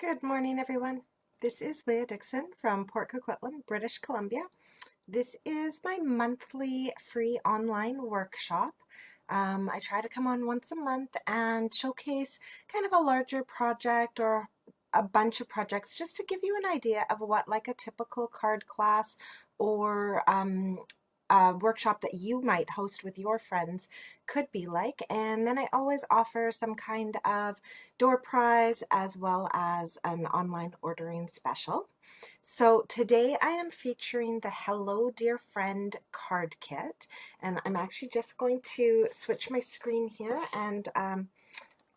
Good morning, everyone. This is Leah Dixon from Port Coquitlam, British Columbia. This is my monthly free online workshop. I try to come on once a month and showcase kind of a larger project or a bunch of projects just to give you an idea of what like a typical card class or a workshop that you might host with your friends could be like. And then I always offer some kind of door prize as well as an online ordering special. So today I am featuring the Hello Dear Friend card kit, and I'm actually just going to switch my screen here and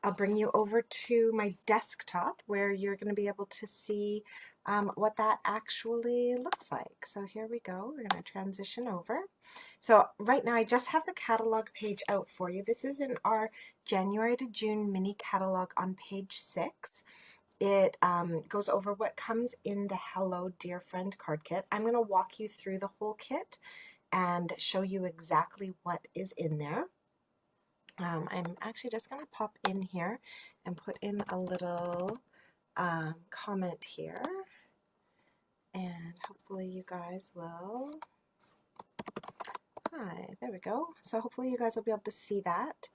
I'll bring you over to my desktop where you're going to be able to see what that actually looks like. So here we go. We're going to transition over. So right now I just have the catalog page out for you. This is in our January to June mini catalog on page 6. It goes over what comes in the Hello Dear Friend card kit. I'm going to walk you through the whole kit and show you exactly what is in there. I'm actually just going to pop in here and put in a little comment here, and hopefully you guys will, hi, there we go. So hopefully you guys will be able to see that.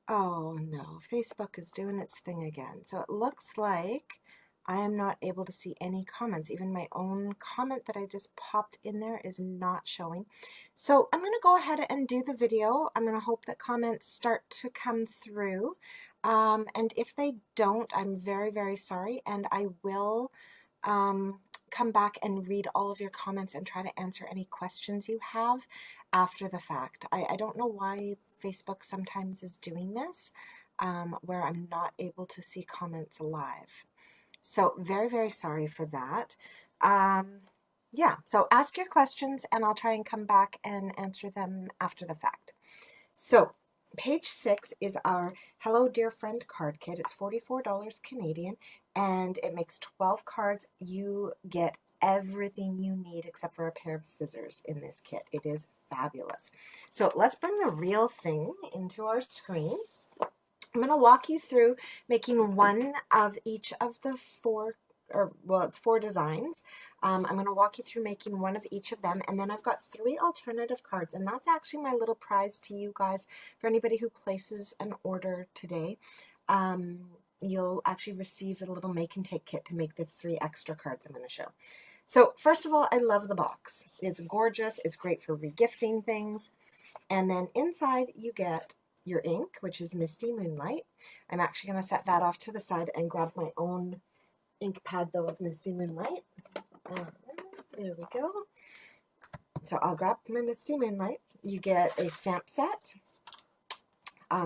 Oh no, Facebook is doing its thing again. So it looks like I am not able to see any comments. Even my own comment that I just popped in there is not showing. So I'm going to go ahead and do the video. I'm going to hope that comments start to come through. And if they don't, I'm very, very sorry. And I will come back and read all of your comments and try to answer any questions you have after the fact. I don't know why Facebook sometimes is doing this, where I'm not able to see comments live. So very, very sorry for that. Yeah, so ask your questions and I'll try and come back and answer them after the fact. So page 6 is our Hello Dear Friend card kit. It's $44 Canadian and it makes 12 cards. You get everything you need except for a pair of scissors in this kit. It is fabulous. So let's bring the real thing into our screen. I'm going to walk you through making one of each of the four, or well, it's 4 designs. I'm going to walk you through making one of each of them, and then I've got 3 alternative cards, and that's actually my little prize to you guys for anybody who places an order today. You'll actually receive a little make and take kit to make the 3 extra cards I'm going to show. So first of all, I love the box. It's gorgeous. It's great for regifting things. And then inside you get your ink, which is Misty Moonlight. I'm actually going to set that off to the side and grab my own ink pad though of Misty Moonlight. There we go. So I'll grab my Misty Moonlight. You get a stamp set.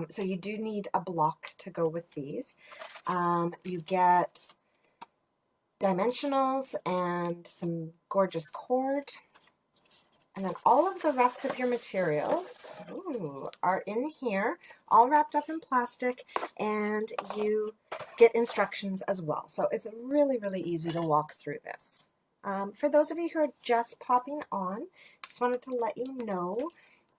So you do need a block to go with these. You get dimensionals and some gorgeous cord. And then all of the rest of your materials are in here, all wrapped up in plastic, and you get instructions as well. So it's really, really easy to walk through this. For those of you who are just popping on, just wanted to let you know,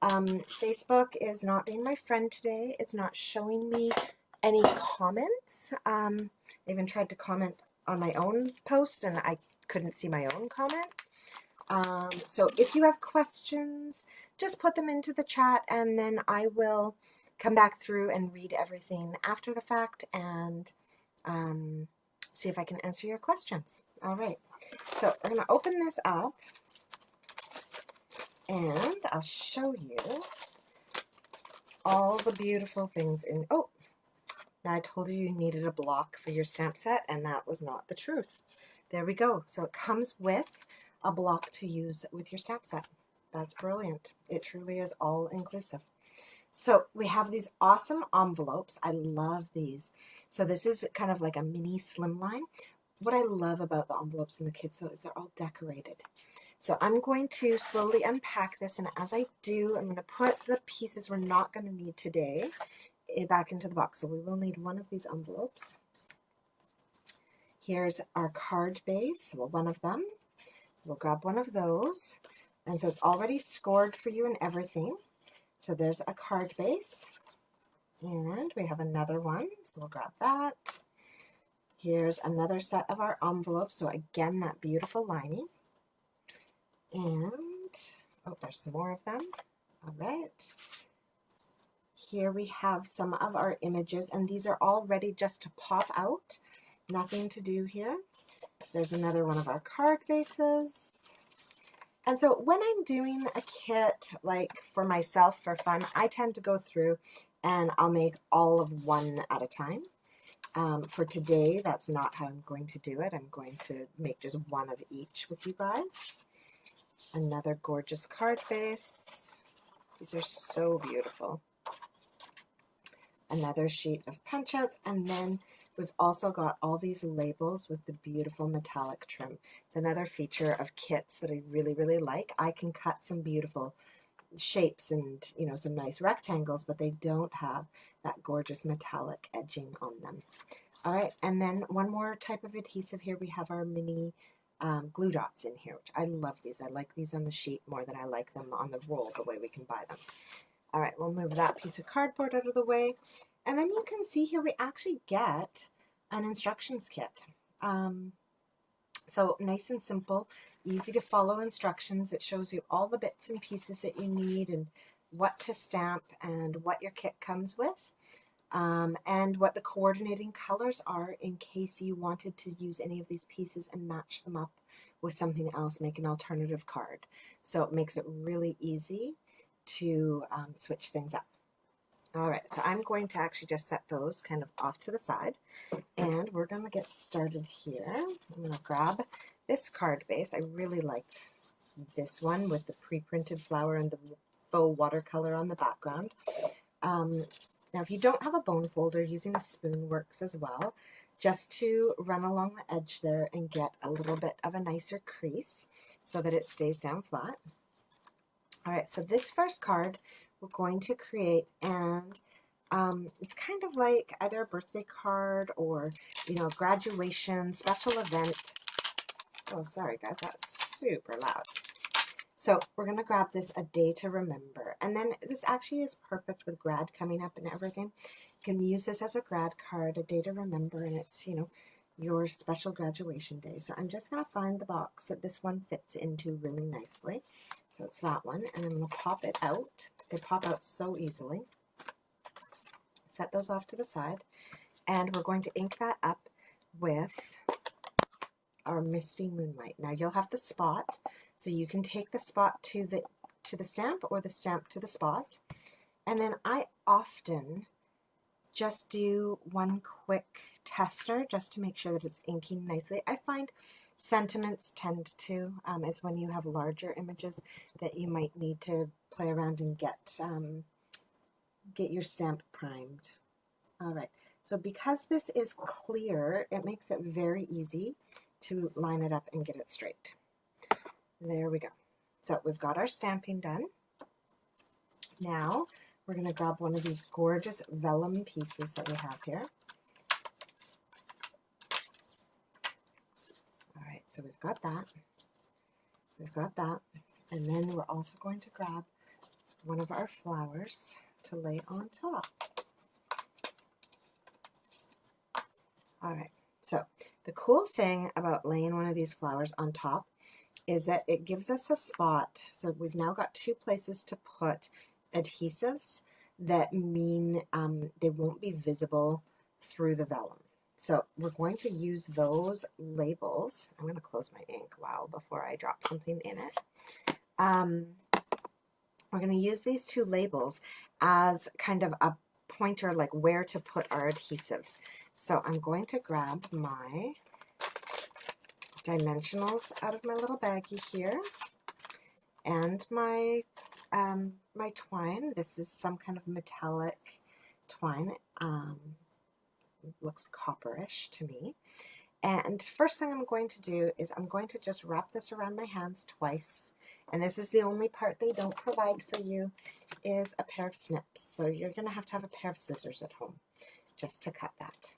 Facebook is not being my friend today. It's not showing me any comments. I even tried to comment on my own post, and I couldn't see my own comment. So if you have questions, just put them into the chat and then I will come back through and read everything after the fact and see if I can answer your questions. All right, so we're going to open this up and I'll show you all the beautiful things in, oh, now I told you you needed a block for your stamp set and that was not the truth. There we go. So it comes with a block to use with your stamp set. That's brilliant. It truly is all inclusive. So we have these awesome envelopes. I love these. So this is kind of like a mini slimline. What I love about the envelopes in the kits though is they're all decorated. So I'm going to slowly unpack this, and as I do, I'm going to put the pieces we're not going to need today back into the box. So we will need one of these envelopes. Here's our card base, well, one of them. So we'll grab one of those. And so it's already scored for you and everything. So there's a card base. And we have another one. So we'll grab that. Here's another set of our envelopes. So again, that beautiful lining. And, oh, there's some more of them. All right. Here we have some of our images, and these are all ready just to pop out. Nothing to do here. There's another one of our card bases. And so when I'm doing a kit, like for myself for fun, I tend to go through and I'll make all of one at a time. For today, that's not how I'm going to do it. I'm going to make just one of each with you guys. Another gorgeous card base. These are so beautiful. Another sheet of punch outs, and then we've also got all these labels with the beautiful metallic trim. It's another feature of kits that I really, really like. I can cut some beautiful shapes and, you know, some nice rectangles, but they don't have that gorgeous metallic edging on them. All right, and then one more type of adhesive here. We have our mini glue dots in here, which I love these. I like these on the sheet more than I like them on the roll, the way we can buy them. All right, we'll move that piece of cardboard out of the way. And then you can see here we actually get an instructions kit. So nice and simple, easy to follow instructions. It shows you all the bits and pieces that you need and what to stamp and what your kit comes with. And what the coordinating colors are in case you wanted to use any of these pieces and match them up with something else, make an alternative card. So it makes it really easy to switch things up. All right, so I'm going to actually just set those kind of off to the side, and we're going to get started here. I'm going to grab this card base. I really liked this one with the pre-printed flower and the faux watercolor on the background. Now, if you don't have a bone folder, using a spoon works as well, just to run along the edge there and get a little bit of a nicer crease so that it stays down flat. All right, so this first card we're going to create, and it's kind of like either a birthday card or, you know, graduation, special event. Oh, sorry guys, that's super loud. So we're going to grab this, a day to remember. And then this actually is perfect with grad coming up and everything. You can use this as a grad card, a day to remember, and it's, you know, your special graduation day. So I'm just going to find the box that this one fits into really nicely. So it's that one, and I'm going to pop it out. They pop out so easily. Set those off to the side, and we're going to ink that up with our Misty Moonlight. Now you'll have the spot, so you can take the spot to the stamp or the stamp to the spot. And then I often just do one quick tester just to make sure that it's inking nicely. I find sentiments tend to, it's when you have larger images that you might need to play around and get your stamp primed. All right, so because this is clear, it makes it very easy to line it up and get it straight. There we go. So we've got our stamping done. Now we're going to grab one of these gorgeous vellum pieces that we have here. All right, so we've got that. We've got that. And then we're also going to grab one of our flowers to lay on top. All right, so the cool thing about laying one of these flowers on top is that it gives us a spot. So we've now got two places to put adhesives that mean they won't be visible through the vellum. So we're going to use those labels. I'm going to close my ink, wow, before I drop something in it. We're going to use these two labels as kind of a pointer, like where to put our adhesives. So I'm going to grab my dimensionals out of my little baggie here, and my my twine. This is some kind of metallic twine. It looks copperish to me. And first thing I'm going to do is I'm going to just wrap this around my hands twice. And this is the only part they don't provide for you, is a pair of snips. So you're going to have a pair of scissors at home just to cut that.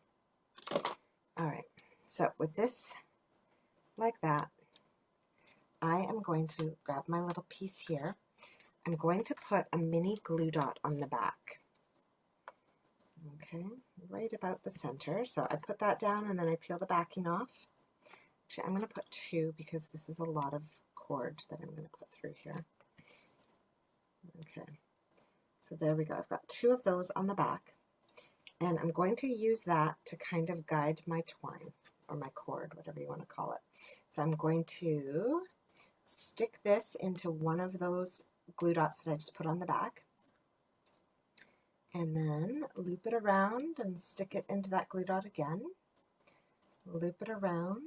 All right, so with this like that, I am going to grab my little piece here. I'm going to put a mini glue dot on the back. Okay, right about the center. So I put that down and then I peel the backing off. Actually, I'm going to put 2 because this is a lot of cord that I'm going to put through here. Okay, so there we go. I've got 2 of those on the back. And I'm going to use that to kind of guide my twine, or my cord, whatever you want to call it. So I'm going to stick this into one of those glue dots that I just put on the back. And then loop it around and stick it into that glue dot again. Loop it around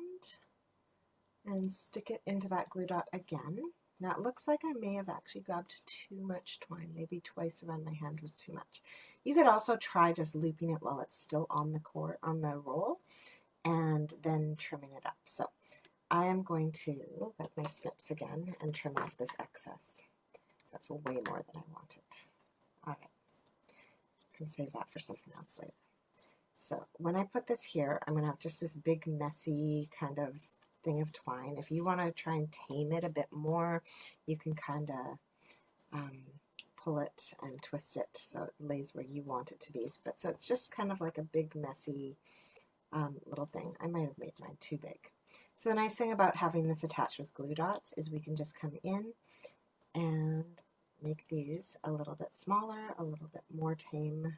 and stick it into that glue dot again. Now it looks like I may have actually grabbed too much twine. Maybe twice around my hand was too much. You could also try just looping it while it's still on the cord, on the roll, and then trimming it up. So I am going to get my snips again and trim off this excess. That's way more than I wanted. All right. Can save that for something else later. So when I put this here, I'm going to have just this big messy kind of thing of twine. If you want to try and tame it a bit more, you can kind of pull it and twist it so it lays where you want it to be. But so it's just kind of like a big messy little thing. I might have made mine too big. So the nice thing about having this attached with glue dots is we can just come in and make these a little bit smaller, a little bit more tame.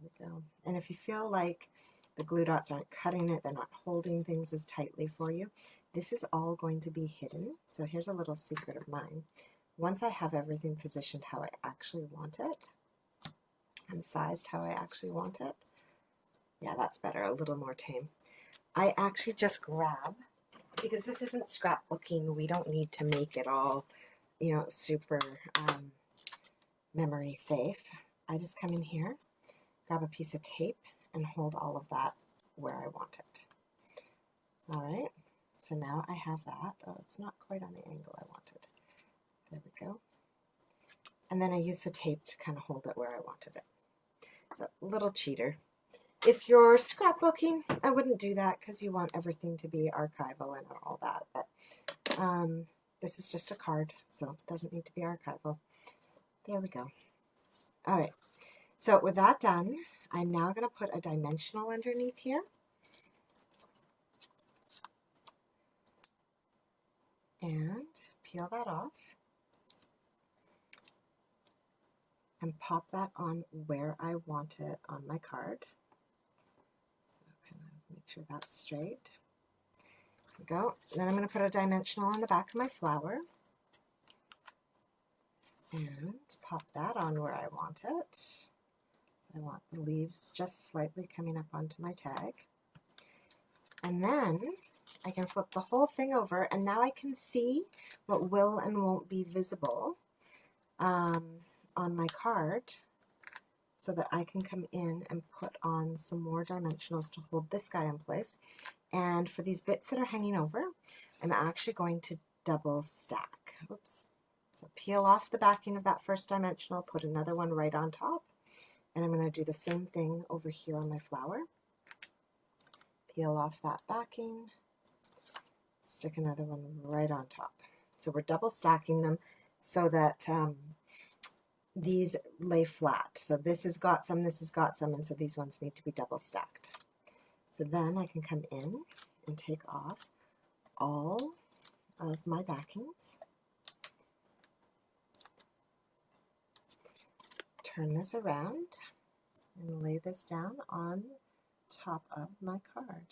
There we go. And if you feel like the glue dots aren't cutting it, they're not holding things as tightly for you, this is all going to be hidden. So here's a little secret of mine. Once I have everything positioned how I actually want it and sized how I actually want it, yeah, that's better, a little more tame. I actually just grab, because this isn't scrapbooking, we don't need to make it all, you know, super memory safe. I just come in here, grab a piece of tape, and hold all of that where I want it. All right, so now I have that. Oh, it's not quite on the angle I wanted. There we go. And then I use the tape to kind of hold it where I wanted it. So, little cheater. If you're scrapbooking, I wouldn't do that because you want everything to be archival and all that. But this is just a card, so it doesn't need to be archival. There we go. All right. So with that done, I'm now going to put a dimensional underneath here. And peel that off. And pop that on where I want it on my card. Make sure that's straight. There we go. Then I'm going to put a dimensional on the back of my flower. And pop that on where I want it. I want the leaves just slightly coming up onto my tag. And then I can flip the whole thing over, and now I can see what will and won't be visible on my card, so that I can come in and put on some more dimensionals to hold this guy in place. And for these bits that are hanging over, I'm actually going to double stack. Oops. So peel off the backing of that first dimensional, put another one right on top, and I'm going to do the same thing over here on my flower. Peel off that backing, stick another one right on top. So we're double stacking them so that these lay flat. So this has got some, this has got some, and so these ones need to be double stacked. So then I can come in and take off all of my backings. Turn this around and lay this down on top of my card.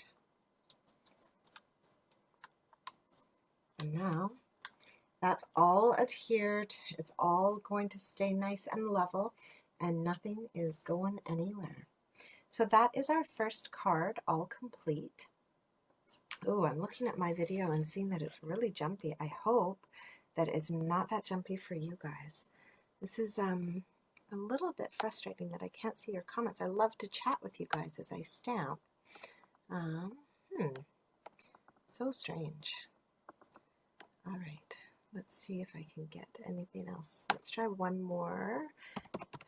And now that's all adhered. It's all going to stay nice and level, and nothing is going anywhere. So that is our first card all complete. Oh, I'm looking at my video and seeing that it's really jumpy. I hope that it's not that jumpy for you guys. This is a little bit frustrating that I can't see your comments. I love to chat with you guys as I stamp. So strange. All right, let's see if I can get anything else. Let's try one more.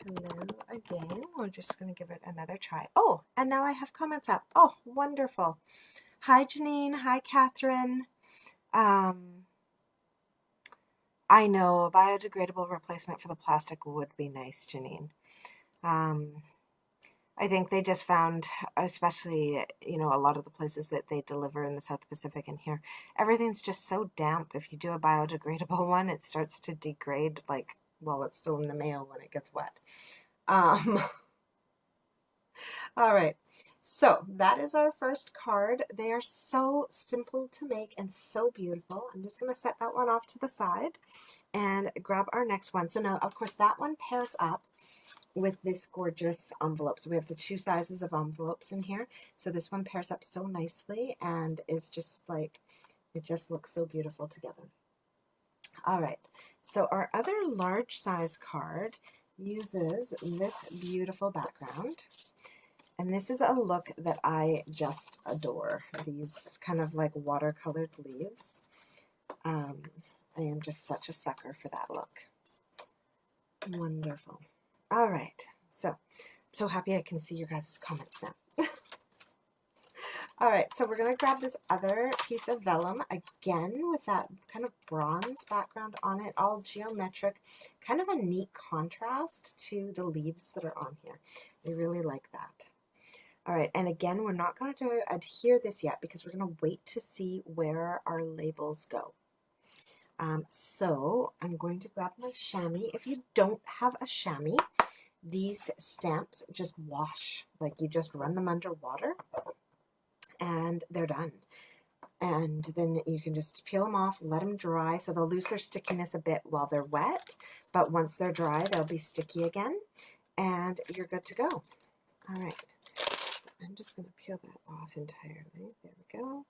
Hello again. We're just going to give it another try. Oh, and now I have comments up. Oh, wonderful. Hi, Janine. Hi, Catherine. I know a biodegradable replacement for the plastic would be nice, Janine. I think they just found, especially, you know, a lot of the places that they deliver in the South Pacific and here, everything's just so damp. If you do a biodegradable one, it starts to degrade, like, while it's still in the mail when it gets wet. All right. So that is our first card. They are so simple to make and so beautiful. I'm just going to set that one off to the side and grab our next one. So now, of course, that one pairs up with this gorgeous envelope. So we have the 2 sizes of envelopes in here. So this one pairs up so nicely and is just like, it just looks so beautiful together. All right, so our other large size card uses this beautiful background. And this is a look that I just adore. These kind of like watercolored leaves. I am just such a sucker for that look. Wonderful. All right, so I'm so happy I can see your guys' comments now. All right, so we're going to grab this other piece of vellum, again with that kind of bronze background on it, all geometric, kind of a neat contrast to the leaves that are on here. I really like that. All right, and again, we're not going to adhere this yet because we're going to wait to see where our labels go. So I'm going to grab my chamois. If you don't have a chamois, these stamps just wash, like you just run them under water and they're done. And then you can just peel them off, let them dry. So they'll lose their stickiness a bit while they're wet, but once they're dry, they'll be sticky again and you're good to go. All right, so I'm just going to peel that off entirely. There we go.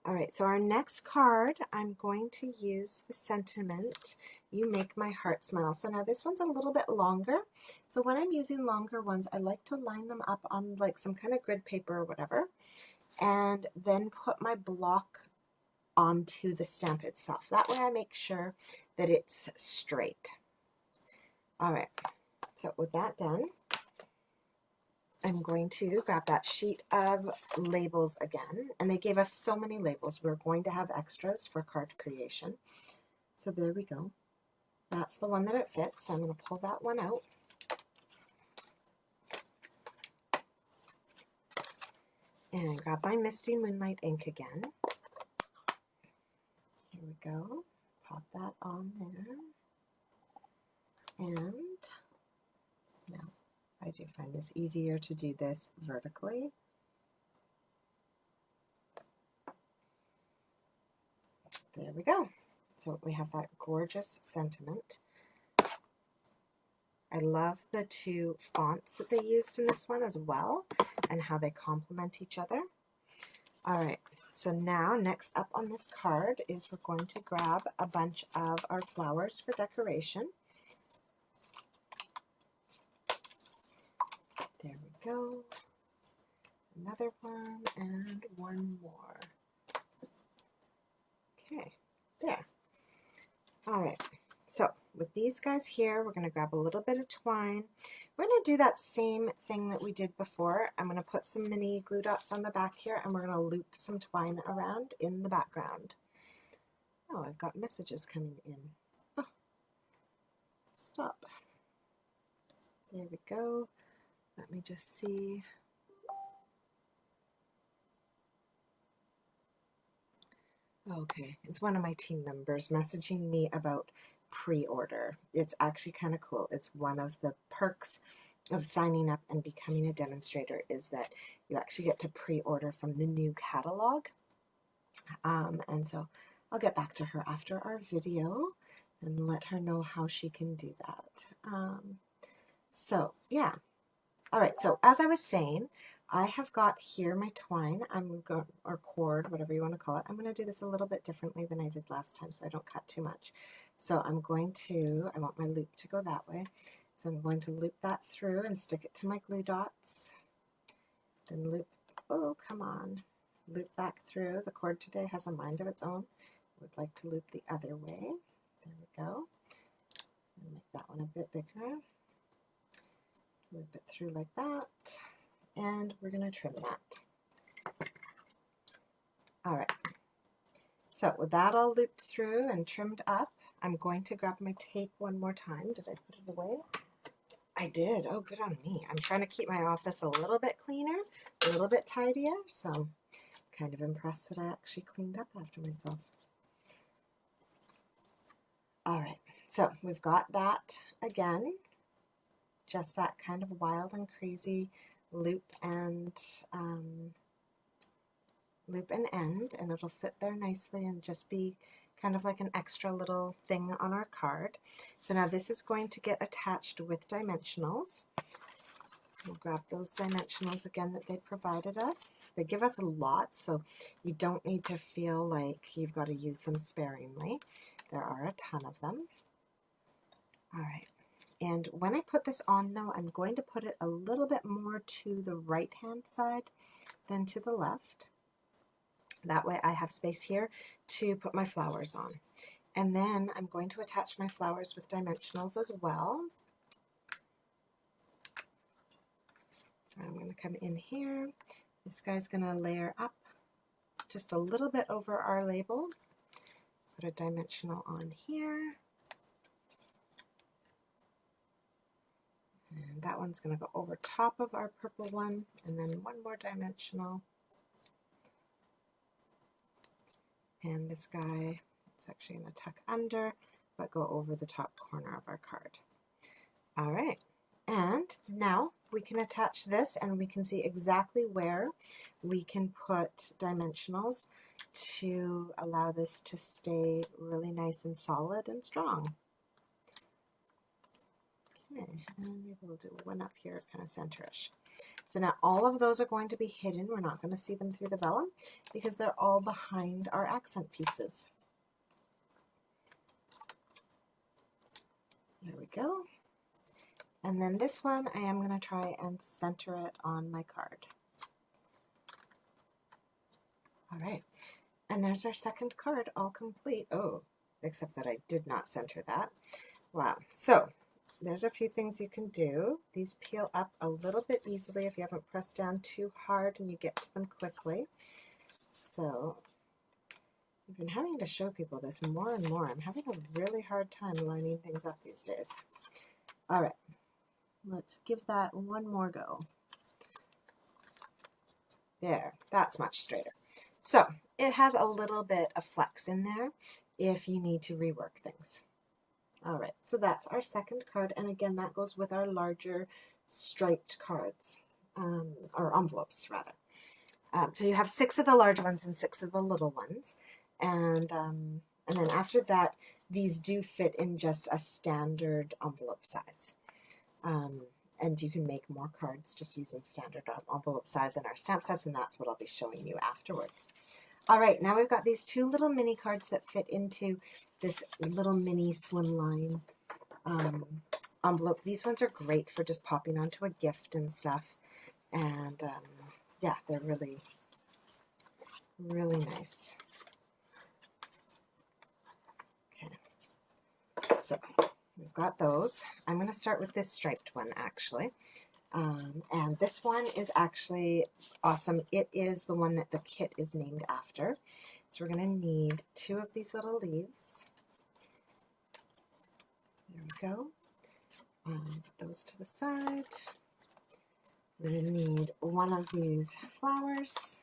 All right, so our next card, I'm going to use the sentiment, "You Make My Heart Smile." So now this one's a little bit longer. So when I'm using longer ones, I like to line them up on like some kind of grid paper or whatever, and then put my block onto the stamp itself. That way I make sure that it's straight. All right, so with that done, I'm going to grab that sheet of labels again, and they gave us so many labels. We're going to have extras for card creation. So there we go. That's the one that it fits, so I'm going to pull that one out. And grab my Misty Moonlight ink again. Here we go. Pop that on there. And now I do find this easier to do this vertically. There we go. So we have that gorgeous sentiment. I love the 2 fonts that they used in this one as well and how they complement each other. All right, so now next up on this card is we're going to grab a bunch of our flowers for decoration. There we go. Another one and one more. Okay, there. All right, so with these guys here, we're going to grab a little bit of twine. We're going to do that same thing that we did before. I'm going to put some mini glue dots on the back here, and we're going to loop some twine around in the background. Oh, I've got messages coming in. Oh, stop. There we go. Let me just see. Okay, it's one of my team members messaging me about pre-order. It's actually kind of cool. It's one of the perks of signing up and becoming a demonstrator is that you actually get to pre-order from the new catalog. And so I'll get back to her after our video and let her know how she can do that. So yeah. All right, so as I was saying, I have got here my twine, or cord, whatever you want to call it. I'm going to do this a little bit differently than I did last time so I don't cut too much. So I want my loop to go that way. So I'm going to loop that through and stick it to my glue dots. Then loop, oh, come on. Loop back through. The cord today has a mind of its own. I would like to loop the other way. There we go. And make that one a bit bigger. Loop it through like that, and we're going to trim that. All right, so with that all looped through and trimmed up, I'm going to grab my tape one more time. Did I put it away? I did. Oh, good on me. I'm trying to keep my office a little bit cleaner, a little bit tidier, so kind of impressed that I actually cleaned up after myself. All right, so we've got that again, just that kind of wild and crazy loop and end, and it'll sit there nicely and just be kind of like an extra little thing on our card. So now this is going to get attached with dimensionals. We'll grab those dimensionals again that they provided us. They give us a lot, so you don't need to feel like you've got to use them sparingly. There are a ton of them. All right, and when I put this on though, I'm going to put it a little bit more to the right hand side than to the left. That way I have space here to put my flowers on. And then I'm going to attach my flowers with dimensionals as well. So I'm going to come in here. This guy's going to layer up just a little bit over our label. Put a dimensional on here. And that one's going to go over top of our purple one, and then one more dimensional. And this guy, it's actually going to tuck under, but go over the top corner of our card. All right, and now we can attach this, and we can see exactly where we can put dimensionals to allow this to stay really nice and solid and strong. Okay, and maybe we'll do one up here, kind of center-ish. So now all of those are going to be hidden. We're not going to see them through the vellum because they're all behind our accent pieces. There we go. And then this one, I am going to try and center it on my card. All right, and there's our second card all complete. Oh, except that I did not center that. Wow. So there's a few things you can do. These peel up a little bit easily if you haven't pressed down too hard and you get to them quickly. So I've been having to show people this more and more. I'm having a really hard time lining things up these days. All right, let's give that one more go. There, that's much straighter. So it has a little bit of flex in there if you need to rework things. All right, so that's our second card, and again, that goes with our larger striped cards, or envelopes, rather. So you have 6 of the large ones and 6 of the little ones, and then after that, these do fit in just a standard envelope size. And you can make more cards just using standard envelope size in our stamp sets, and that's what I'll be showing you afterwards. All right, now we've got these 2 little mini cards that fit into this little mini slimline envelope. These ones are great for just popping onto a gift and stuff. And yeah, they're really, really nice. Okay, so we've got those. I'm going to start with this striped one, actually. And this one is actually awesome. It is the one that the kit is named after. So we're going to need 2 of these little leaves. There we go. Put those to the side. We're going to need 1 of these flowers.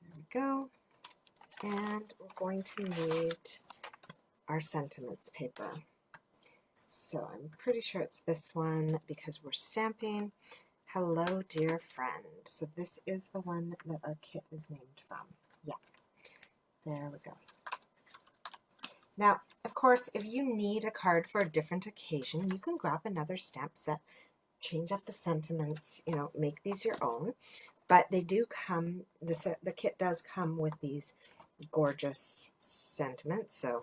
There we go. And we're going to need our sentiments paper. So I'm pretty sure it's this one because we're stamping Hello Dear Friend. So this is the one that our kit is named from. Yeah, there we go. Now, of course, if you need a card for a different occasion, you can grab another stamp set, change up the sentiments, you know, make these your own. But they do come, the kit does come with these gorgeous sentiments, so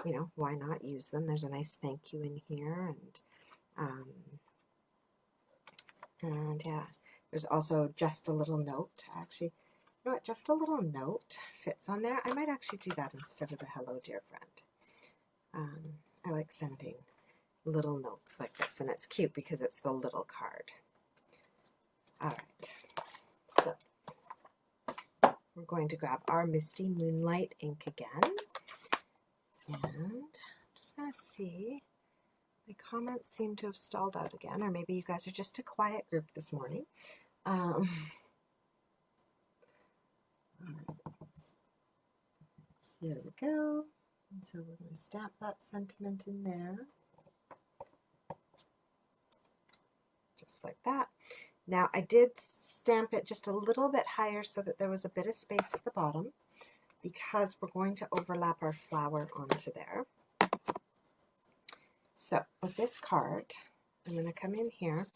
you know, why not use them? There's a nice thank you in here, and yeah, there's also just a little note. Actually, you know what, just a little note fits on there. I might actually do that instead of the Hello Dear Friend. I like sending little notes like this, and it's cute because it's the little card. All right, so we're going to grab our Misty Moonlight ink again, and I'm just going to see My comments seem to have stalled out again, or maybe you guys are just a quiet group this morning. All right. Here we go. And so we're going to stamp that sentiment in there. Just like that. Now I did stamp it just a little bit higher so that there was a bit of space at the bottom, because we're going to overlap our flower onto there. So with this card, I'm going to come in here.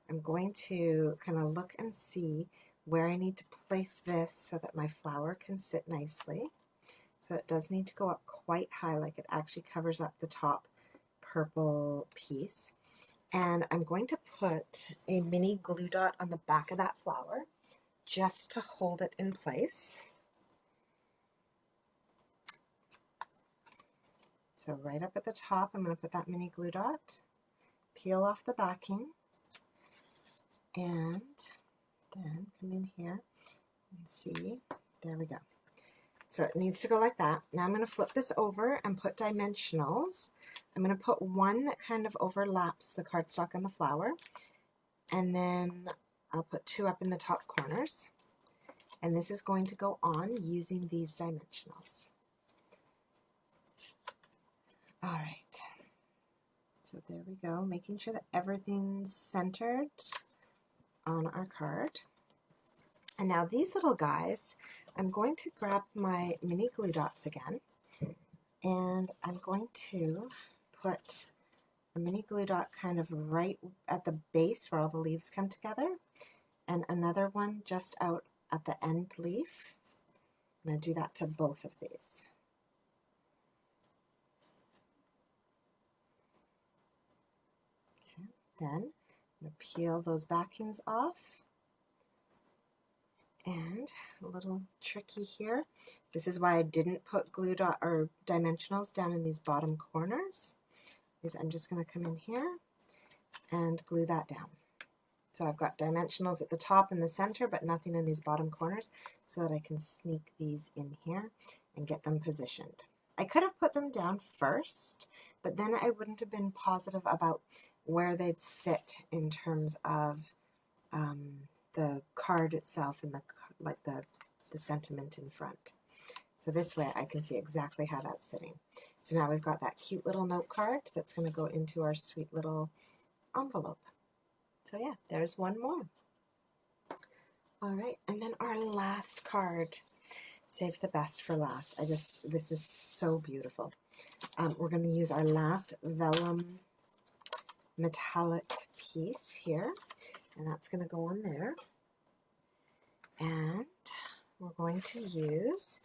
I'm going to kind of look and see where I need to place this so that my flower can sit nicely. So it does need to go up quite high, like it actually covers up the top purple piece. And I'm going to put a mini glue dot on the back of that flower just to hold it in place. So right up at the top, I'm going to put that mini glue dot, peel off the backing, and then come in here and see, there we go. So it needs to go like that. Now I'm going to flip this over and put dimensionals. I'm going to put one that kind of overlaps the cardstock and the flower, and then I'll put two up in the top corners. And this is going to go on using these dimensionals. All right. So there we go, making sure that everything's centered on our card. And now these little guys, I'm going to grab my mini glue dots again, and I'm going to put a mini glue dot kind of right at the base where all the leaves come together, and another one just out at the end leaf. I'm going to do that to both of these. Okay, then I'm going to peel those backings off. And a little tricky here, this is why I didn't put glue dot or dimensionals down in these bottom corners, is I'm just going to come in here and glue that down. So I've got dimensionals at the top and the center, but nothing in these bottom corners, so that I can sneak these in here and get them positioned. I could have put them down first, but then I wouldn't have been positive about where they'd sit in terms of the card itself and the sentiment in front. So this way I can see exactly how that's sitting. So now we've got that cute little note card that's going to go into our sweet little envelope. So yeah, there's one more. All right, and then our last card. Save the best for last. This is so beautiful. We're going to use our last vellum metallic piece here, and that's going to go on there. And we're going to use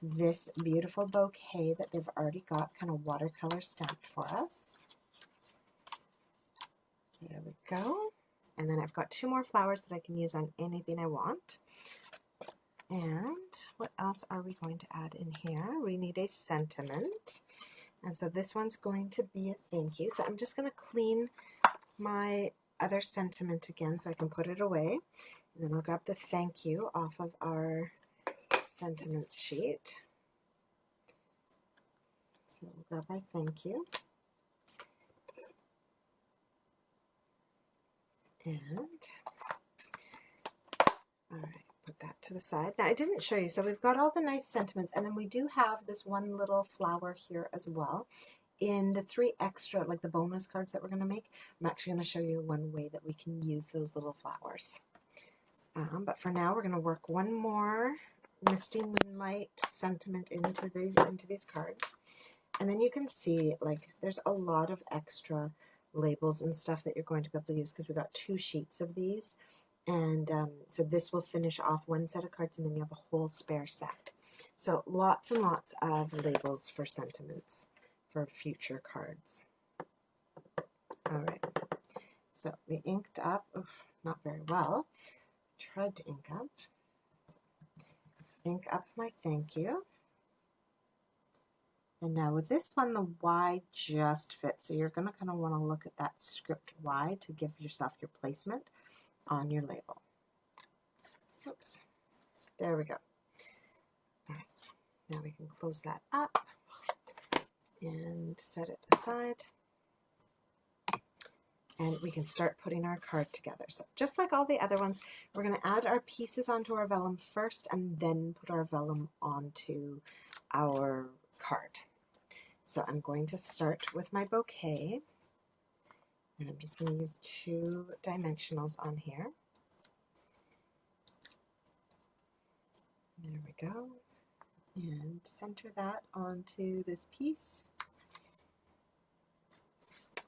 this beautiful bouquet that they've already got kind of watercolor stamped for us. There we go. And then I've got two more flowers that I can use on anything I want. And what else are we going to add in here? We need a sentiment. And so this one's going to be a thank you. So I'm just going to clean my other sentiment again so I can put it away. And then I'll grab the thank you off of our sentiments sheet. So we'll grab our thank you. And, all right, put that to the side. Now I didn't show you, so we've got all the nice sentiments, and then we do have this one little flower here as well. In the 3 extra, like the bonus cards that we're going to make, I'm actually going to show you one way that we can use those little flowers. But for now, we're going to work one more Misty Moonlight sentiment into these cards. And then you can see, like, there's a lot of extra labels and stuff that you're going to be able to use because we've got 2 sheets of these. And so this will finish off one set of cards, and then you have a whole spare set. So lots and lots of labels for sentiments for future cards. All right. So we inked up, not very well. Tried to ink up. Ink up my thank you. And now with this one, the Y just fits. So you're going to kind of want to look at that script Y to give yourself your placement on your label. Oops. There we go. All right. Now we can close that up and set it aside. and we can start putting our card together. So just like all the other ones, we're going to add our pieces onto our vellum first and then put our vellum onto our card. So I'm going to start with my bouquet, and I'm just going to use 2 dimensionals on here. There we go. And center that onto this piece.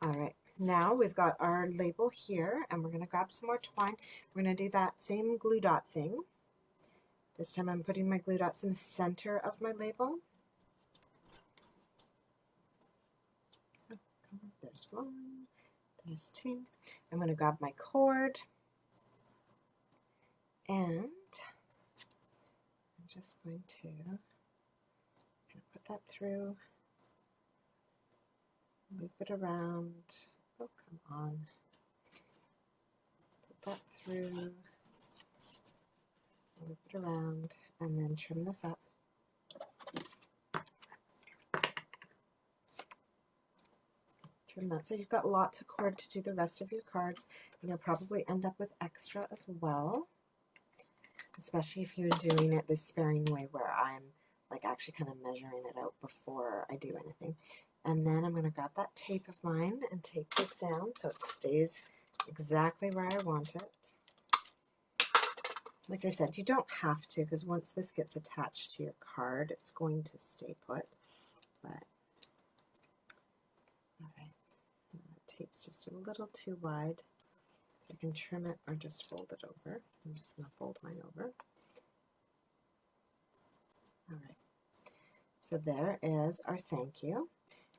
All right, now we've got our label here, and we're going to grab some more twine. We're going to do that same glue dot thing. This time I'm putting my glue dots in the center of my label. Oh, there's 1, there's 2. I'm going to grab my cord, and I'm just going to put that through, loop it around. Oh, come on. Put that through, loop it around, and then trim this up. Trim that. So you've got lots of cord to do the rest of your cards, and you'll probably end up with extra as well, especially if you're doing it this sparing way where I'm like actually kind of measuring it out before I do anything. And then I'm going to grab that tape of mine and tape this down so it stays exactly where I want it. Like I said, you don't have to, because once this gets attached to your card, it's going to stay put. But all right, that tape's just a little too wide, so I can trim it or just fold it over. I'm just going to fold mine over. All right, so there is our thank you.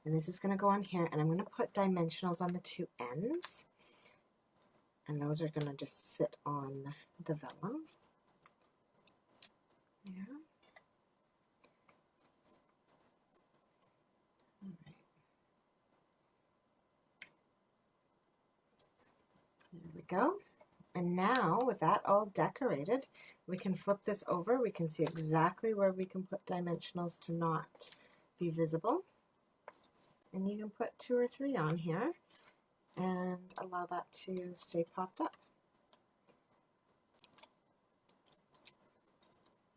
And this is going to go on here, and I'm going to put dimensionals on the 2 ends. And those are going to just sit on the vellum. Yeah. All right. There we go. And now, with that all decorated, we can flip this over. We can see exactly where we can put dimensionals to not be visible. And you can put 2 or 3 on here and allow that to stay popped up.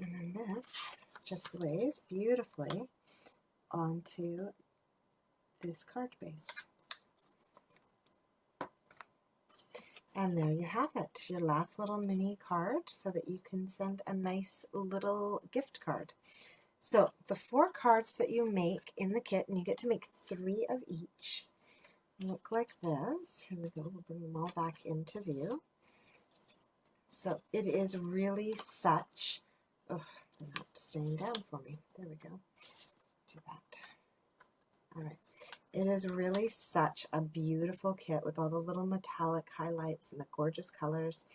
And then this just lays beautifully onto this card base. And there you have it, your last little mini card so that you can send a nice little gift card. So the 4 cards that you make in the kit, and you get to make 3 of each, look like this. Here we go, we'll bring them all back into view. So it is really such, oh, they're not staying down for me. There we go, do that. All right, it is really such a beautiful kit with all the little metallic highlights and the gorgeous colors.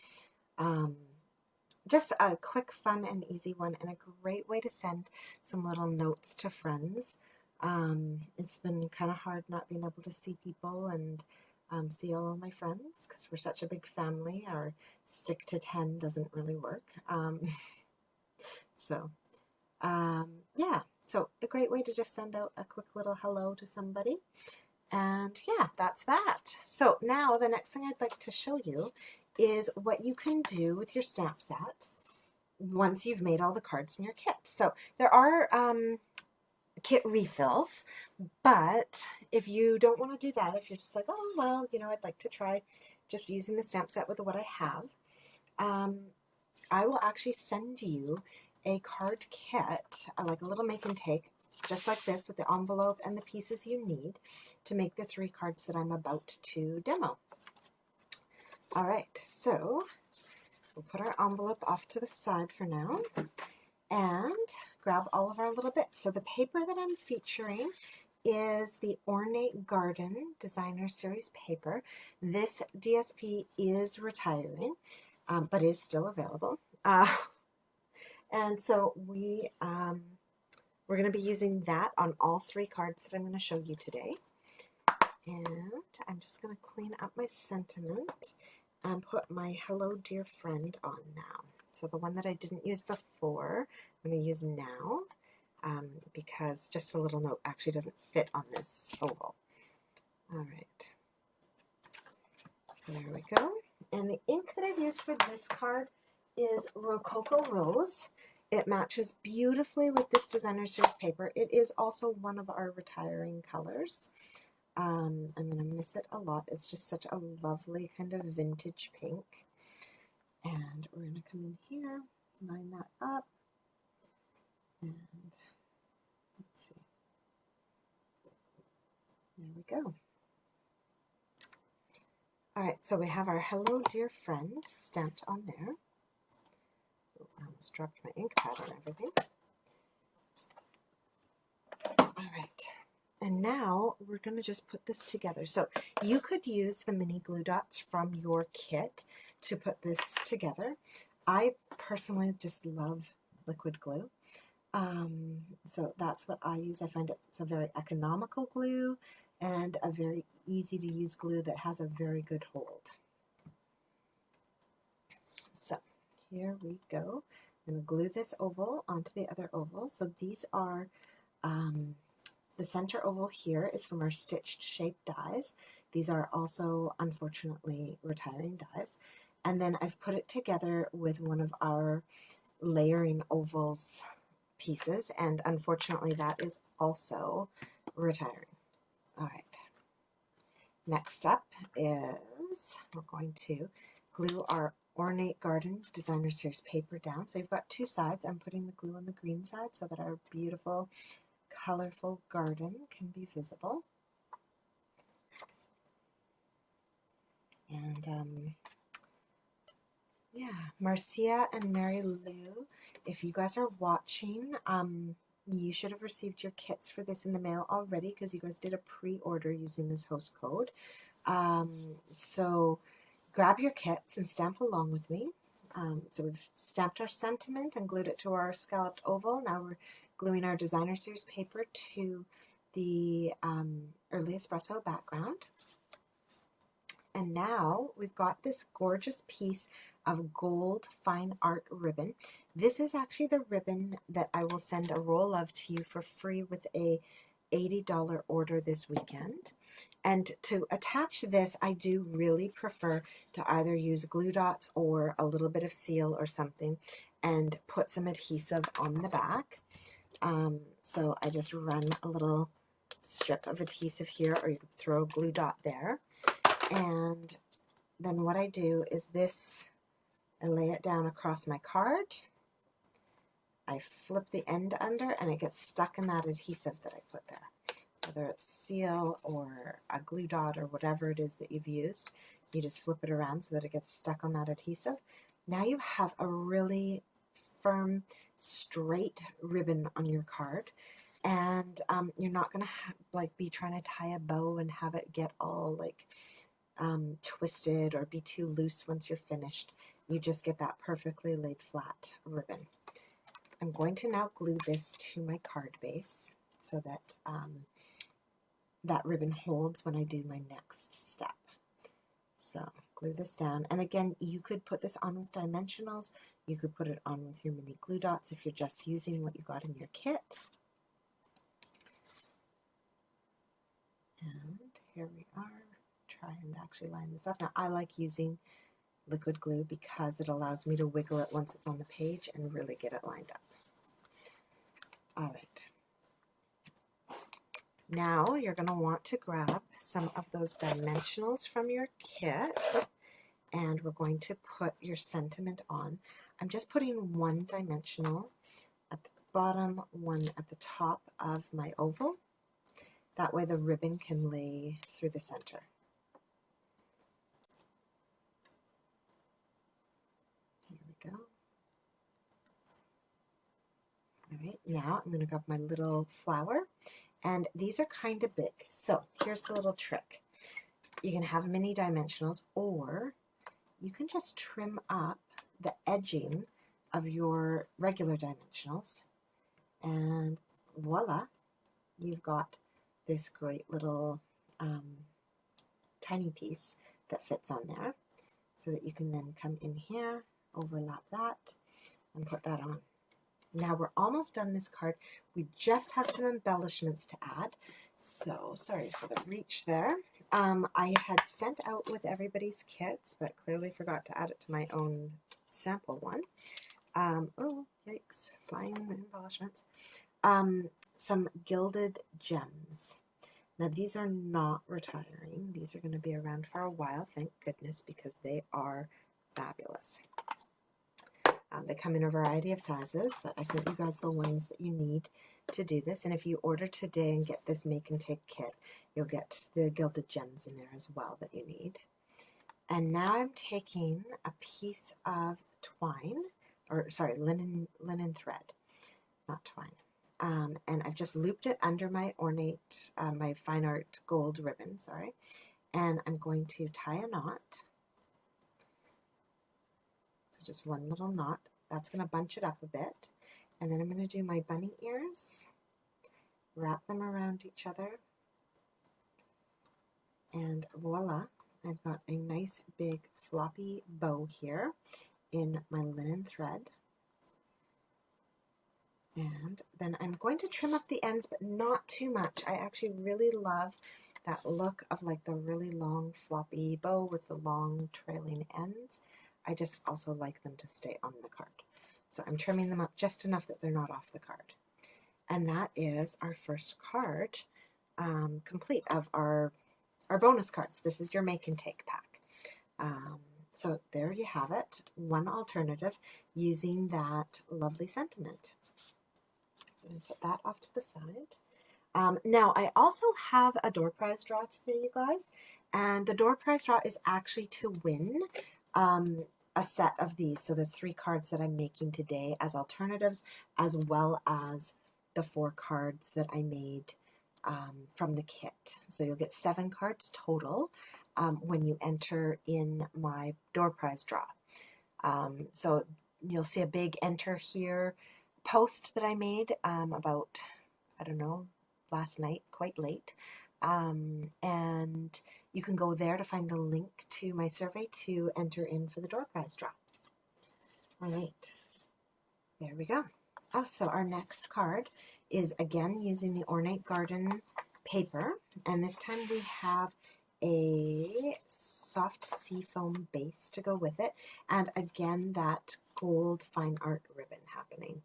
Just a quick, fun, and easy one, and a great way to send some little notes to friends. It's been kind of hard not being able to see people and see all of my friends because we're such a big family. Our stick to 10 doesn't really work. Yeah, so a great way to just send out a quick little hello to somebody. And yeah, that's that. So now the next thing I'd like to show you is what you can do with your stamp set once you've made all the cards in your kit. So there are kit refills, but if you don't want to do that, if you're just like, oh, well, you know, I'd like to try just using the stamp set with what I have, I will actually send you a card kit, like a little make and take, just like this, with the envelope and the pieces you need to make the 3 cards that I'm about to demo. All right, so we'll put our envelope off to the side for now and grab all of our little bits. So the paper that I'm featuring is the Ornate Garden Designer Series paper. This DSP is retiring, but is still available. And so we're going to be using that on all 3 cards that I'm going to show you today. And I'm just going to clean up my sentiment and put my Hello Dear Friend on now. So the one that I didn't use before, I'm going to use now, because just a little note actually doesn't fit on this oval. All right. There we go. And the ink that I've used for this card is Rococo Rose. It matches beautifully with this designer series paper. It is also one of our retiring colors. I'm going to miss it a lot. It's just such a lovely kind of vintage pink. And we're going to come in here, line that up, and let's see. There we go. All right, so we have our Hello Dear Friend stamped on there. Oh, I almost dropped my ink pad and everything. All right, and now we're going to just put this together. So you could use the mini glue dots from your kit to put this together. I personally just love liquid glue. So that's what I use. I find it's a very economical glue and a very easy to use glue that has a very good hold. So here we go. I'm going to glue this oval onto the other oval. So these are, the center oval here is from our stitched shape dies. These are also, unfortunately, retiring dies. And then I've put it together with one of our layering ovals pieces, and unfortunately that is also retiring. All right. Next up is we're going to glue our Ornate Garden Designer Series paper down. So you've got two sides. I'm putting the glue on the green side so that our beautiful, colorful garden can be visible. And yeah, Marcia and Mary Lou, if you guys are watching, you should have received your kits for this in the mail already because you guys did a pre-order using this host code. So grab your kits and stamp along with me. So we've stamped our sentiment and glued it to our scalloped oval. Now we're gluing our designer series paper to the early espresso background. And now we've got this gorgeous piece of gold fine art ribbon. This is actually the ribbon that I will send a roll of to you for free with a $80 order this weekend. And to attach this, I do really prefer to either use glue dots or a little bit of seal or something and put some adhesive on the back. So I just run a little strip of adhesive here, or you could throw a glue dot there. And then what I do is this, I lay it down across my card. I flip the end under and it gets stuck in that adhesive that I put there. Whether it's seal or a glue dot or whatever it is that you've used, you just flip it around so that it gets stuck on that adhesive. Now you have a really firm, straight ribbon on your card. And you're not going to be trying to tie a bow and have it get all twisted or be too loose once you're finished. You just get that perfectly laid flat ribbon. I'm going to now glue this to my card base so that that ribbon holds when I do my next step. So glue this down, and again, you could put this on with dimensionals. You could put it on with your mini glue dots if you're just using what you got in your kit. And here we are. Try and actually line this up. Now I like using liquid glue because it allows me to wiggle it once it's on the page and really get it lined up. All right. Now you're going to want to grab some of those dimensionals from your kit, and we're going to put your sentiment on. I'm just putting one dimensional at the bottom, one at the top of my oval. That way the ribbon can lay through the center. Here we go. All right, now I'm going to grab my little flower, and these are kind of big. So here's the little trick. You can have mini dimensionals, or you can just trim up the edging of your regular dimensionals, and voila, you've got this great little tiny piece that fits on there, so that you can then come in here, overlap that, and put that on. Now we're almost done this card. We just have some embellishments to add. So sorry for the reach there. I had sent out with everybody's kits, but clearly forgot to add it to my own sample one. Oh, yikes, flying embellishments. Some Gilded Gems. Now, these are not retiring. These are going to be around for a while, thank goodness, because they are fabulous. They come in a variety of sizes, but I sent you guys the ones that you need to do this. And if you order today and get this make and take kit, you'll get the Gilded Gems in there as well that you need. And now I'm taking a piece of twine, or sorry, linen thread, not twine. And I've just looped it under my ornate, my fine art gold ribbon, sorry. And I'm going to tie a knot. So just one little knot. That's going to bunch it up a bit. And then I'm going to do my bunny ears, wrap them around each other, and voila, I've got a nice big floppy bow here in my linen thread. And then I'm going to trim up the ends, but not too much. I actually really love that look of like the really long floppy bow with the long trailing ends. I just also like them to stay on the card. So I'm trimming them up just enough that they're not off the card. And that is our first card complete of our bonus cards. This is your make and take pack. So there you have it. One alternative using that lovely sentiment. So I'm going to put that off to the side. Now, I also have a door prize draw today, you guys. And the door prize draw is actually to win a set of these. So the 3 cards that I'm making today as alternatives, as well as the 4 cards that I made from the kit. So you'll get 7 cards total when you enter in my door prize draw. So you'll see a big enter here post that I made about, I don't know, last night, quite late. And you can go there to find the link to my survey to enter in for the door prize draw. All right, there we go. Oh, so our next card is again using the Ornate Garden paper, and this time we have a soft seafoam base to go with it, and again that gold fine art ribbon happening.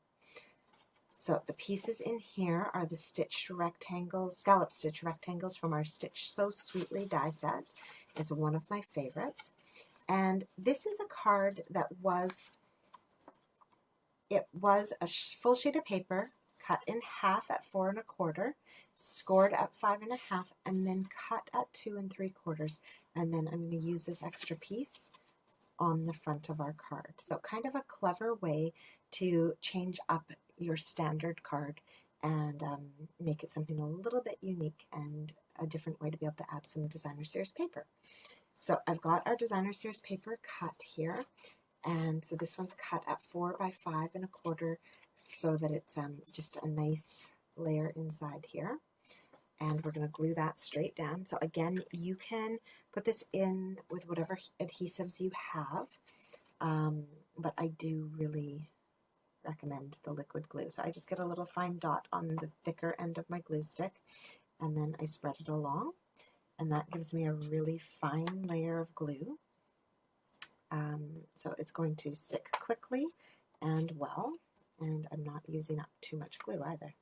So the pieces in here are the stitched rectangles, scallop stitch rectangles from our Stitch So Sweetly die set. It's one of my favorites. And this is a card that was, it was a full sheet of paper, cut in half at 4 1/4, scored at 5 1/2, and then cut at 2 3/4. And then I'm going to use this extra piece on the front of our card. So kind of a clever way to change up your standard card and make it something a little bit unique and a different way to be able to add some designer series paper. So I've got our designer series paper cut here, and so this one's cut at 4 by 5 1/4 so that it's just a nice layer inside here. And we're going to glue that straight down. So again, you can put this in with whatever adhesives you have, but I do really recommend the liquid glue. So I just get a little fine dot on the thicker end of my glue stick, and then I spread it along, and that gives me a really fine layer of glue. So it's going to stick quickly and well, and I'm not using up too much glue either.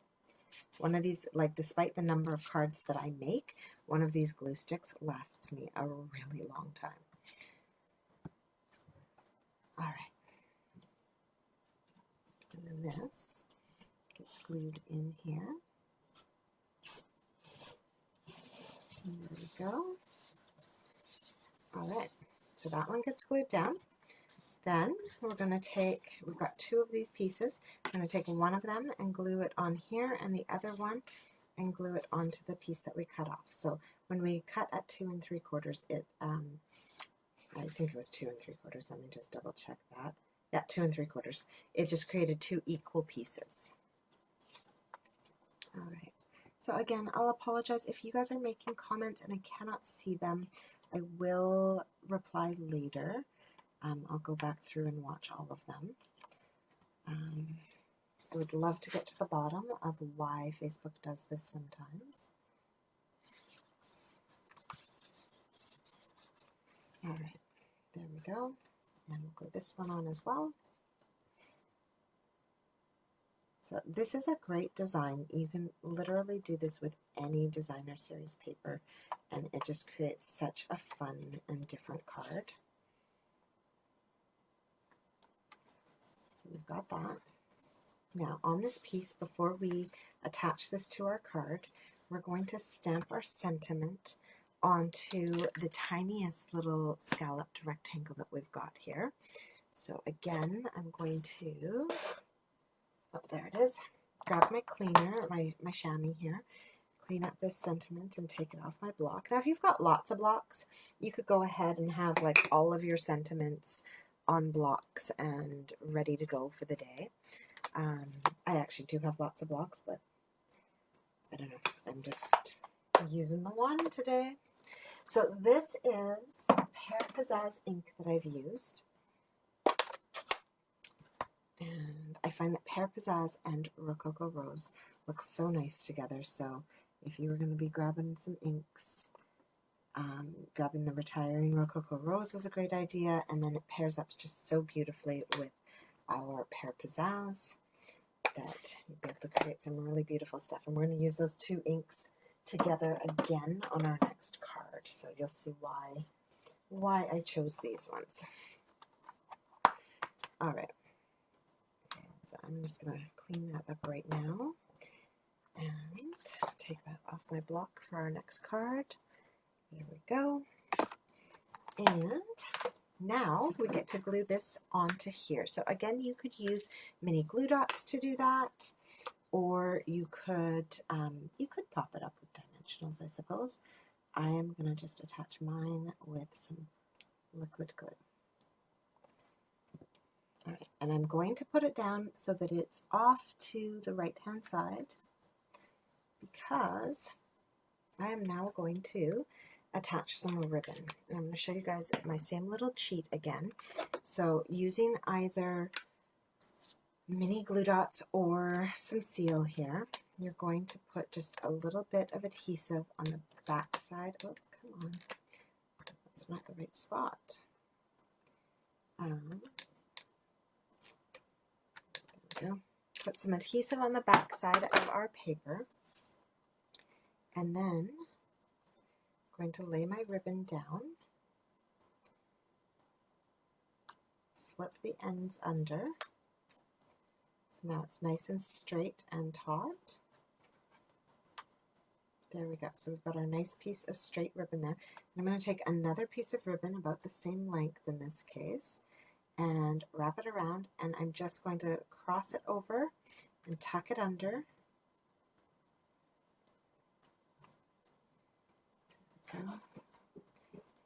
One of these, like, despite the number of cards that I make, one of these glue sticks lasts me a really long time. All right. And then this gets glued in here. And there we go. All right. So that one gets glued down. Then we're going to take, we've got 2 of these pieces. I'm going to take one of them and glue it on here, and the other one and glue it onto the piece that we cut off. So when we cut at 2 3/4, it, I think it was 2 3/4. Let me just double check that. Yeah, 2 3/4. It just created 2 equal pieces. All right. So again, I'll apologize if you guys are making comments and I cannot see them. I will reply later. I'll go back through and watch all of them. I would love to get to the bottom of why Facebook does this sometimes. All right, there we go. And we'll glue this one on as well. So this is a great design. You can literally do this with any designer series paper, and it just creates such a fun and different card. So we've got that. Now on this piece, before we attach this to our card, we're going to stamp our sentiment onto the tiniest little scalloped rectangle that we've got here. So again, I'm going to, oh, there it is, grab my cleaner, my chamois here, clean up this sentiment and take it off my block. Now if you've got lots of blocks, you could go ahead and have like all of your sentiments on blocks and ready to go for the day. I actually do have lots of blocks, but I don't know, I'm just using the one today. So this is Pear Pizzazz ink that I've used. And I find that Pear Pizzazz and Rococo Rose look so nice together. So if you were going to be grabbing some inks, grabbing the Retiring Rococo Rose is a great idea. And then it pairs up just so beautifully with our Pear Pizzazz that you'll be able to create some really beautiful stuff. And we're going to use those two inks together again on our next card. So you'll see why I chose these ones. All right. So I'm just going to clean that up right now and take that off my block for our next card. There we go. And now we get to glue this onto here. So again, you could use mini glue dots to do that, or you could pop it up with dimensionals, I suppose. I am going to just attach mine with some liquid glue. All right, and I'm going to put it down so that it's off to the right-hand side, because I am now going to attach some ribbon. And I'm going to show you guys my same little cheat again. So using either mini glue dots or some seal here, you're going to put just a little bit of adhesive on the back side. Oh, come on. That's not the right spot. There we go. Put some adhesive on the back side of our paper. And then I'm going to lay my ribbon down. Flip the ends under. So now it's nice and straight and taut. There we go. So we've got our nice piece of straight ribbon there. And I'm going to take another piece of ribbon about the same length in this case and wrap it around, and I'm just going to cross it over and tuck it under. Okay.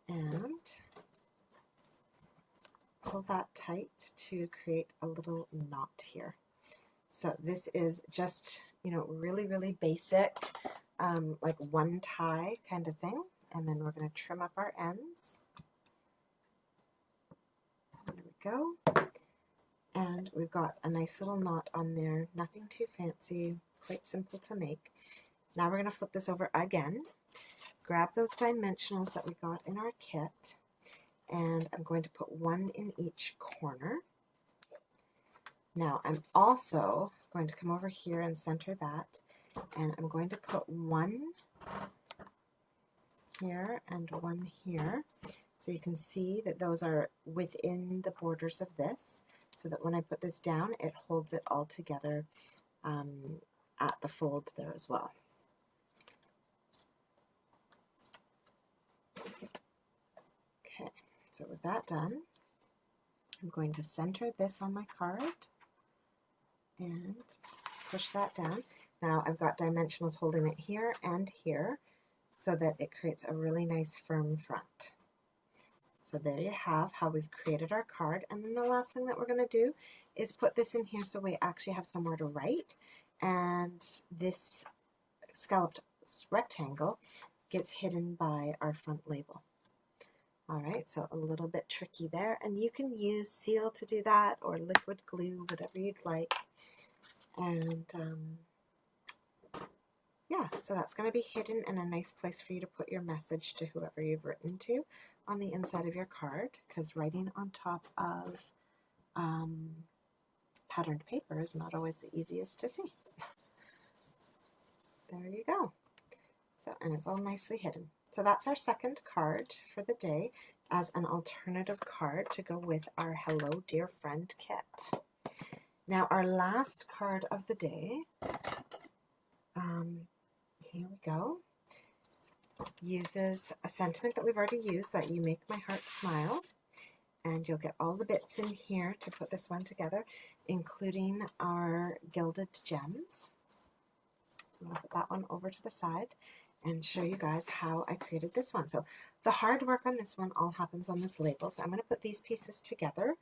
And pull that tight to create a little knot here. So this is just, you know, really, really basic, like one tie kind of thing. And then we're going to trim up our ends. There we go. And we've got a nice little knot on there. Nothing too fancy, quite simple to make. Now we're going to flip this over again. Grab those dimensionals that we got in our kit. And I'm going to put one in each corner. Now I'm also going to come over here and center that, and I'm going to put one here and one here, so you can see that those are within the borders of this, so that when I put this down, it holds it all together at the fold there as well. Okay, so with that done, I'm going to center this on my card and push that down. Now I've got dimensionals holding it here and here so that it creates a really nice firm front. So there you have how we've created our card. And then the last thing that we're going to do is put this in here so we actually have somewhere to write. And this scalloped rectangle gets hidden by our front label. All right, so a little bit tricky there. And you can use seal to do that, or liquid glue, whatever you'd like. And yeah, so that's going to be hidden in a nice place for you to put your message to whoever you've written to on the inside of your card, because writing on top of patterned paper is not always the easiest to see. There you go. So, and it's all nicely hidden. So that's our second card for the day as an alternative card to go with our Hello Dear Friend kit. Now our last card of the day, here we go, uses a sentiment that we've already used, that you make my heart smile. And you'll get all the bits in here to put this one together, including our Gilded Gems. So I'm going to put that one over to the side and show you guys how I created this one. So the hard work on this one all happens on this label. So I'm going to put these pieces together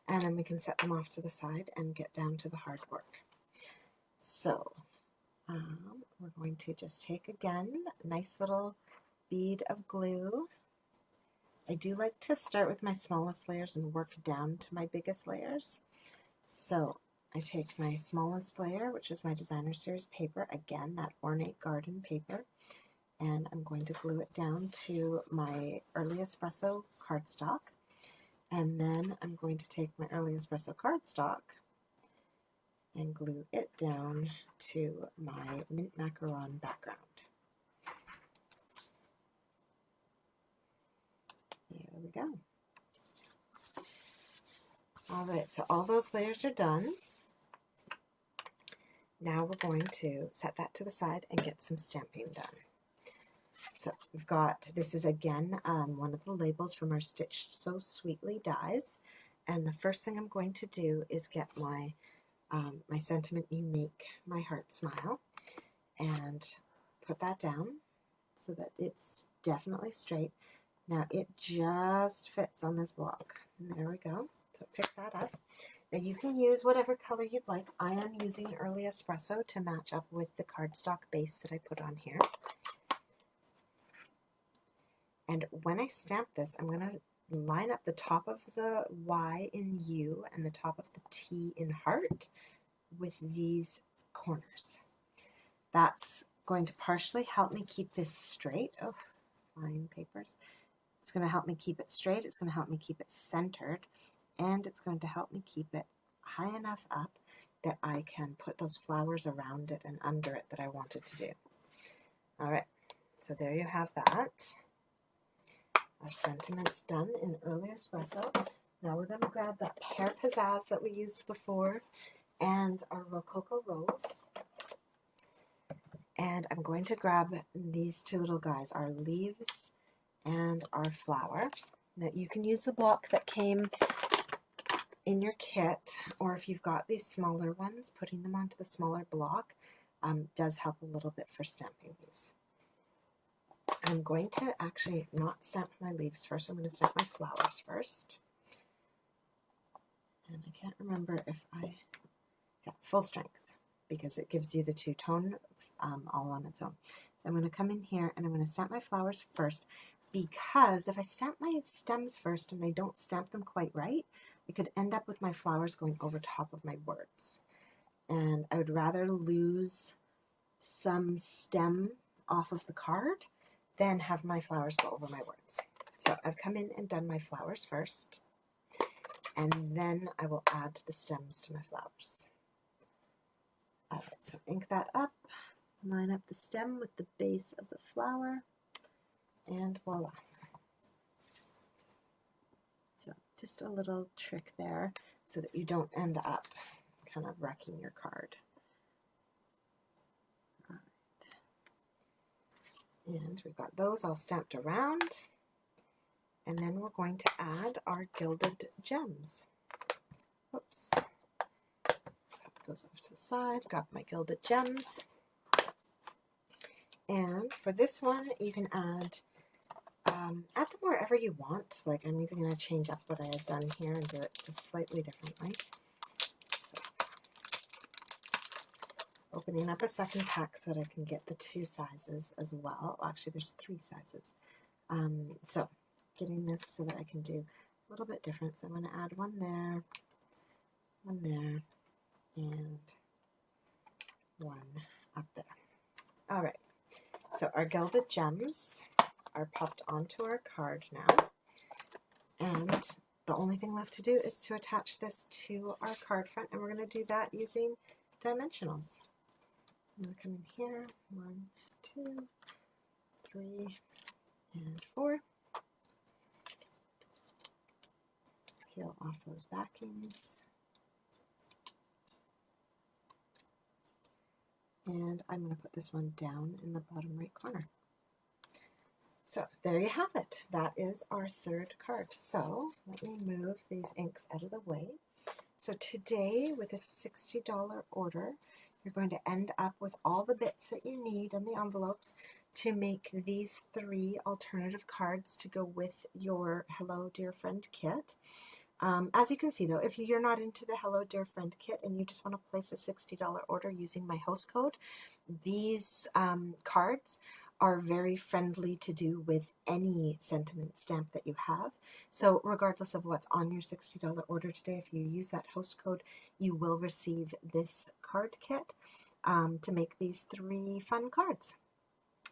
and then we can set them off to the side and get down to the hard work. So we're going to just take, again, a nice little bead of glue. I do like to start with my smallest layers and work down to my biggest layers. So I take my smallest layer, which is my Designer Series paper, again, that Ornate Garden paper, and I'm going to glue it down to my Early Espresso cardstock. And then I'm going to take my Early Espresso cardstock and glue it down to my Mint Macaron background. There we go. All right, so all those layers are done. Now we're going to set that to the side and get some stamping done. So we've got, this is again one of the labels from our Stitched So Sweetly dies. And the first thing I'm going to do is get my my sentiment, you make my heart smile, and put that down so that it's definitely straight. Now it just fits on this block. And there we go. So pick that up. Now you can use whatever color you'd like. I am using Early Espresso to match up with the cardstock base that I put on here. And when I stamp this, I'm going to line up the top of the Y in U and the top of the T in heart with these corners. That's going to partially help me keep this straight. Oh, fine papers. It's going to help me keep it straight. It's going to help me keep it centered. And it's going to help me keep it high enough up that I can put those flowers around it and under it that I wanted to do. All right, so there you have that. Our sentiment's done in Early Espresso. Now we're going to grab that Pear Pizzazz that we used before and our Rococo Rose. And I'm going to grab these two little guys, our leaves and our flower. Now you can use the block that came in your kit, or if you've got these smaller ones, putting them onto the smaller block does help a little bit for stamping these. I'm going to actually not stamp my leaves first. I'm going to stamp my flowers first. And I can't remember if full strength, because it gives you the two-tone all on its own. So I'm going to come in here and I'm going to stamp my flowers first, because if I stamp my stems first and I don't stamp them quite right, I could end up with my flowers going over top of my words. And I would rather lose some stem off of the card than have my flowers go over my words. So I've come in and done my flowers first, and then I will add the stems to my flowers. All right, so ink that up, line up the stem with the base of the flower, and voila. So just a little trick there so that you don't end up kind of wrecking your card. All right. And we've got those all stamped around. And then we're going to add our Gilded Gems. Oops. Pop those off to the side. Got my Gilded Gems. And for this one, you can add them wherever you want. Like, I'm even going to change up what I had done here and do it just slightly differently. So, opening up a second pack so that I can get the two sizes as well. Actually, there's 3 sizes. So, getting this so that I can do a little bit different. So I'm going to add one there, and one up there. All right, so our Gilded Gems are popped onto our card now, and the only thing left to do is to attach this to our card front, and we're going to do that using dimensionals. I'm going to come in here, 1, 2, 3, and 4. Peel off those backings. And I'm going to put this one down in the bottom right corner. So there you have it. That is our third card. So let me move these inks out of the way. So today, with a $60 order, you're going to end up with all the bits that you need and the envelopes to make these 3 alternative cards to go with your Hello Dear Friend kit. As you can see though, if you're not into the Hello Dear Friend kit and you just want to place a $60 order using my host code, these cards are very friendly to do with any sentiment stamp that you have. So regardless of what's on your $60 order today, if you use that host code, you will receive this card kit to make these 3 fun cards.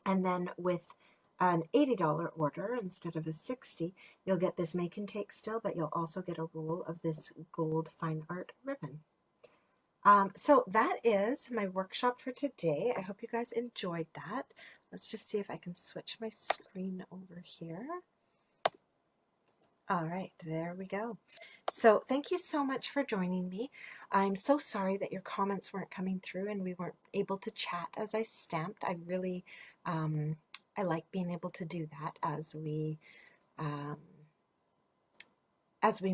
And then with an $80 order instead of a $60, you'll get this make and take still, but you'll also get a roll of this gold fine art ribbon. So that is my workshop for today. I hope you guys enjoyed that. Let's just see if I can switch my screen over here. All right, there we go. So thank you so much for joining me. I'm so sorry that your comments weren't coming through and we weren't able to chat as I stamped. I really, I like being able to do that as we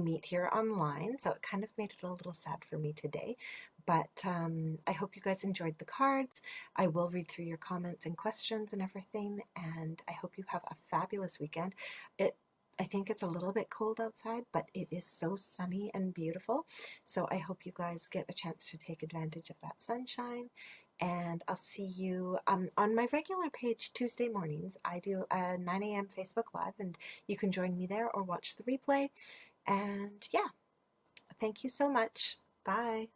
meet here online. So it kind of made it a little sad for me today. But I hope you guys enjoyed the cards. I will read through your comments and questions and everything, and I hope you have a fabulous weekend. I think it's a little bit cold outside, but it is so sunny and beautiful. So I hope you guys get a chance to take advantage of that sunshine. And I'll see you on my regular page Tuesday mornings. I do a 9 a.m. Facebook Live, and you can join me there or watch the replay. And yeah, thank you so much. Bye.